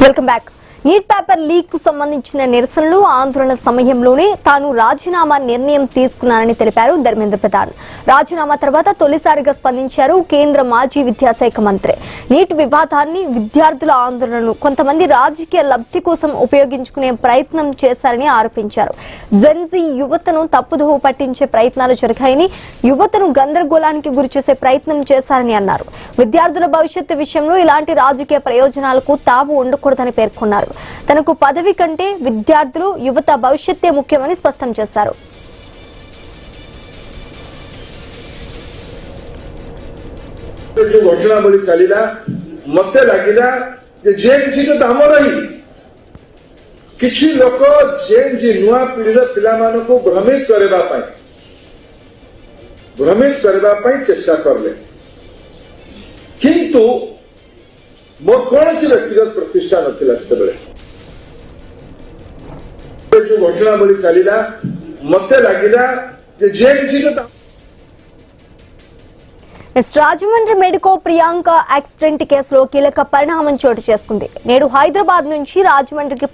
Welcome back. Neat paper leak కు సంబంధించిన నిరసనలు ఆందోళన సమయంలోనే తాను రాజీనామా నిర్ణయం తీసుకున్నానని తెలిపారు ధర్మేంద్ర ప్రధాన్. రాజీనామా తర్వాత తొలిసారిగా స్పందించారు కేంద్ర మాజీ విద్యాశాఖ మంత్రి. నీట్ వివాదాన్ని, విద్యార్థుల ఆందోళనను కొంతమంది రాజకీయ లబ్ధి కోసం ఉపయోగించుకునే ప్రయత్నం చేశారని ఆరోపించారు. జెన్జీ యువతను తప్పుదోవ పట్టించే ప్రయత్నాలు జరిగాయని, యువతను గందరగోళానికి గురిచేసే ప్రయత్నం చేశారని అన్నారు. విద్యార్థుల భవిష్యత్తు విషయంలో ఇలాంటి రాజకీయ ప్రయోజనాలకు తావు ఉండకూడదని పేర్కొన్నారు. తనకు పదవి కంటే విద్యార్థులు, యువత భవిష్యత్తే ముఖ్యమని స్పష్టం చేశారు. ଘଟଣାବଳୀ ଚାଲିଲା ମତେ ଲାଗିଲା ଯେ ଜେଏନଜି ତ ଆମର ହିଁ କିଛି ଲୋକ ଜେଏନଜି ନୂଆ ପିଢିର ପିଲାମାନଙ୍କୁ ଭ୍ରମିତ କରିବା ପାଇଁ ଚେଷ୍ଟା କଲେ, କିନ୍ତୁ ମୋର କୌଣସି ବ୍ୟକ୍ତିଗତ ପ୍ରତିଷ୍ଠା ନଥିଲା ସେତେବେଳେ। ଯୋଉ ଘଟଣାବଳୀ ଚାଲିଲା ମତେ ଲାଗିଲା ଯେ ଜେଏନଜି ତ రాజమండ్రి మెడికో ప్రియాంక యాక్సిడెంట్ కేసులో కీలక పరిణామం చోటు చేసుకుంది. నేడు హైదరాబాద్ నుంచి రాజమండ్రికి